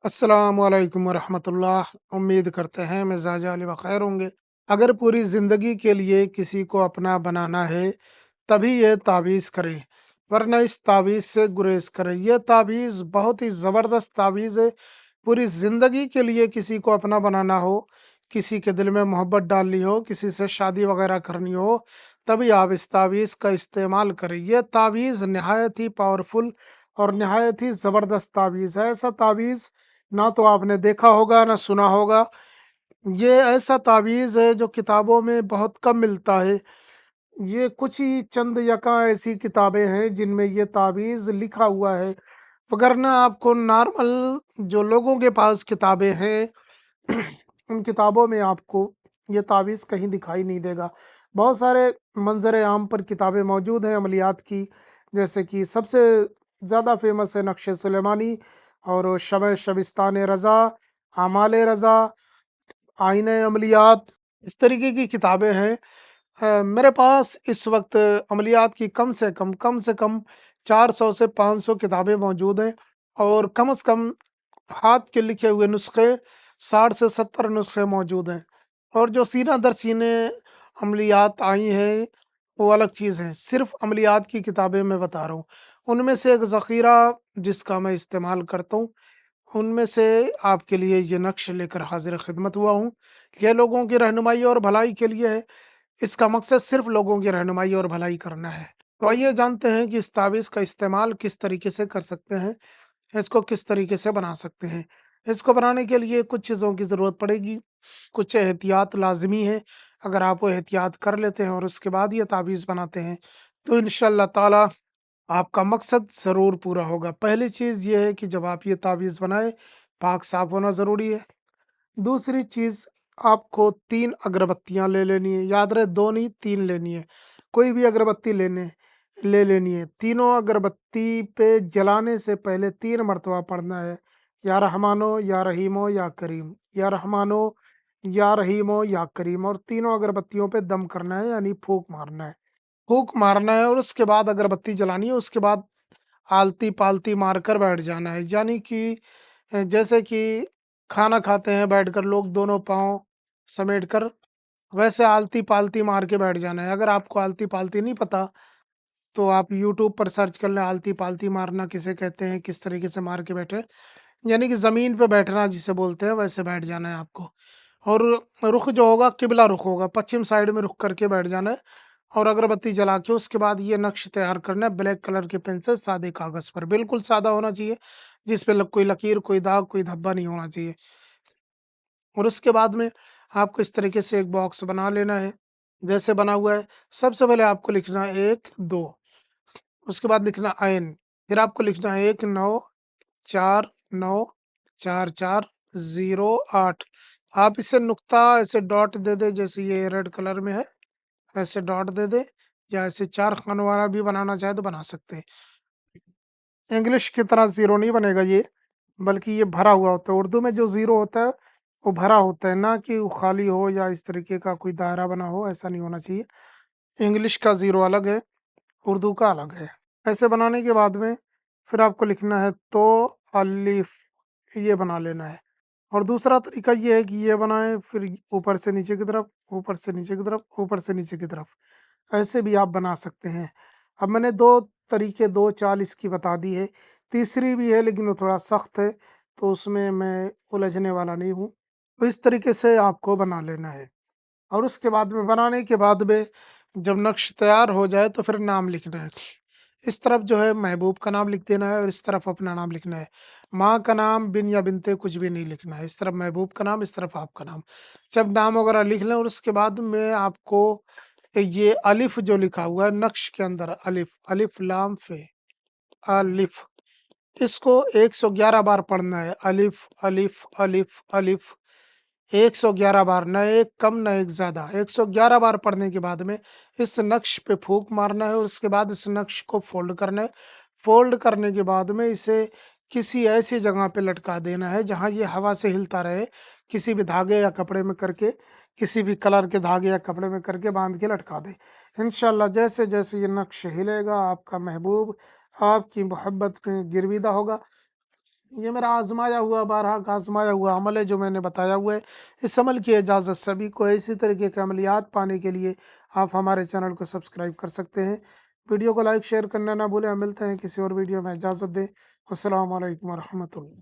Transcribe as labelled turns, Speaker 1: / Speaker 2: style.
Speaker 1: अस्सलाम वालेकुम वरहमतुल्लाह। उम्मीद करते हैं मिजाज वाले बखैर होंगे। अगर पूरी ज़िंदगी के लिए किसी को अपना बनाना है तभी ये तावीज़ करें, वरना इस तावीज़ से गुरेज करें। ये तावीज़ बहुत ही ज़बरदस्त तावीज़ है। पूरी ज़िंदगी के लिए किसी को अपना बनाना हो, किसी के दिल में मोहब्बत डालनी हो, किसी से शादी वगैरह करनी हो, तभी आप इस तावीज़ का इस्तेमाल करें। ये तावीज़ नहायत ही पावरफुल और नहायत ही ज़बरदस्त तावीज़ है। ऐसा तावीज़ ना तो आपने देखा होगा ना सुना होगा। ये ऐसा तावीज़ है जो किताबों में बहुत कम मिलता है। ये कुछ ही चंद यका ऐसी किताबें हैं जिनमें ये तावीज़ लिखा हुआ है, वगरना आपको नॉर्मल जो लोगों के पास किताबें हैं उन किताबों में आपको ये तावीज़ कहीं दिखाई नहीं देगा। बहुत सारे मंज़र आम पर किताबें मौजूद हैं अमलियात की, जैसे कि सबसे ज़्यादा फ़ेमस है नक्श सुलेमानी और शब शबिस्तान रज़ा, आमाल रज़ा, आइन अमलियात, इस तरीके की किताबें हैं। मेरे पास इस वक़्त अमलियात की कम से कम 400 से 500 किताबें मौजूद हैं और कम से कम हाथ के लिखे हुए नुस्खे 60 से 70 नुस्खे मौजूद हैं। और जो सीना दर सीने अमलियात आई हैं वो अलग चीज़ है। सिर्फ़ अमलियात की किताबें मैं बता रहा हूँ। उनमें से एक ज़ख़ीरा जिसका मैं इस्तेमाल करता हूँ, उनमें से आपके लिए ये नक्श लेकर हाज़िर ख़िदमत हुआ हूँ। ये लोगों की रहनुमाई और भलाई के लिए है। इसका मकसद सिर्फ़ लोगों की रहनुमाई और भलाई करना है। तो आइए जानते हैं कि इस तावीज़ का इस्तेमाल किस तरीके से कर सकते हैं, इसको किस तरीके से बना सकते हैं। इसको बनाने के लिए कुछ चीज़ों की ज़रूरत पड़ेगी, कुछ एहतियात लाज़मी है। अगर आप वो एहतियात कर लेते हैं और उसके बाद ये तावीज़ बनाते हैं, तो इंशाअल्लाह ताला आपका मकसद ज़रूर पूरा होगा। पहली चीज़ ये है कि जब आप ये तावीज़ बनाएँ, पाक साफ़ होना ज़रूरी है। दूसरी चीज़, आपको 3 अगरबत्तियाँ ले लेनी है। याद रहे 2 नहीं 3 लेनी है। कोई भी अगरबत्ती ले लेनी है। तीनों अगरबत्ती पे जलाने से पहले 3 मर्तबा पढ़ना है, या रहमानो, या रहीमो, या करीम। या रहमानो, या रहीमो, या करीम, और तीनों अगरबत्तियों पे दम करना है, यानी फूँक मारना है। फूँक मारना है और उसके बाद अगरबत्ती जलानी है। उसके बाद आलती-पालती मारकर बैठ जाना है। यानी कि जैसे कि खाना खाते हैं बैठकर लोग दोनों पाँव समेटकर, वैसे आलती-पालती मार के बैठ जाना है। अगर आपको आलती-पालती नहीं पता, तो आप यूट्यूब पर सर्च कर लें, आलती-पालती मारना किसे कहते हैं, किस तरीके से मार के बैठे। यानी कि ज़मीन पे बैठना जिसे बोलते हैं, वैसे बैठ जाना है आपको। और रुख जो होगा किबला रुख होगा, पश्चिम साइड में रुख करके बैठ जाना है। और अगरबत्ती जला के उसके बाद ये नक्श तैयार करना है ब्लैक कलर के पेन से सादे कागज़ पर। बिल्कुल सादा होना चाहिए, जिस पे कोई लकीर, कोई दाग, कोई धब्बा नहीं होना चाहिए। और उसके बाद में आपको इस तरीके से एक बॉक्स बना लेना है, जैसे बना हुआ है। सबसे पहले आपको लिखना है 1, 2, उसके बाद लिखना ऐन, फिर आपको लिखना है 1, 9, 4, 9, 4, 4, 0, 8। आप इसे नुक्ता ऐसे डॉट दे दें, जैसे ये रेड कलर में है, ऐसे डॉट दे दें, या ऐसे 4 खानों वाला भी बनाना चाहे तो बना सकते हैं। इंग्लिश की तरह ज़ीरो नहीं बनेगा ये, बल्कि ये भरा हुआ होता है। उर्दू में जो ज़ीरो होता है, वो भरा होता है, ना कि वो खाली हो या इस तरीके का कोई दायरा बना हो, ऐसा नहीं होना चाहिए। इंग्लिश का ज़ीरो अलग है, उर्दू का अलग है। ऐसे बनाने के बाद में फिर आपको लिखना है तो अलिफ, ये बना लेना है। और दूसरा तरीका ये है कि ये बनाएँ, फिर ऊपर से नीचे की तरफ, ऊपर से नीचे की तरफ, ऊपर से नीचे की तरफ, ऐसे भी आप बना सकते हैं। अब मैंने 2 तरीके, 2 चाल इसकी बता दी है। तीसरी भी है लेकिन वो थोड़ा सख्त है, तो उसमें मैं उलझने वाला नहीं हूँ। तो इस तरीके से आपको बना लेना है। और उसके बाद में बनाने के बाद में जब नक्श तैयार हो जाए तो फिर नाम लिखना है। इस तरफ जो है महबूब का नाम लिख देना है और इस तरफ अपना नाम लिखना है। माँ का नाम, बिन या बिनते कुछ भी नहीं लिखना है। इस तरफ महबूब का नाम, इस तरफ आपका नाम। जब नाम वगैरह लिख लें और उसके बाद में आपको ये अलिफ जो लिखा हुआ है नक्श के अंदर, अलिफ, अलिफ लाम फ़े, अलिफ, इसको 111 बार पढ़ना है। अलिफ, अलिफ, अलिफ, अलिफ, 111 बार, ना एक कम ना एक ज़्यादा। 111 बार पढ़ने के बाद में इस नक्श पे फूँक मारना है और उसके बाद इस नक्श को फ़ोल्ड करना है। फ़ोल्ड करने के बाद में इसे किसी ऐसी जगह पे लटका देना है जहाँ ये हवा से हिलता रहे। किसी भी धागे या कपड़े में करके, किसी भी कलर के धागे या कपड़े में करके बाँध के लटका दें। इंशाअल्लाह जैसे-जैसे ये नक्श हिलेगा, आपका महबूब आपकी मोहब्बत में गिरविदा होगा। ये मेरा आज़माया हुआ, बारहा का आज़माया हुआ अमल है जो मैंने बताया हुआ है। इस अमल की इजाज़त सभी को है। इसी तरीके के अमलियात पाने के लिए आप हमारे चैनल को सब्सक्राइब कर सकते हैं। वीडियो को लाइक, शेयर करना ना भूलें। हम मिलते हैं किसी और वीडियो में, इजाज़त दें। अस्सलाम वालेकुम वरहमतुल्लाह।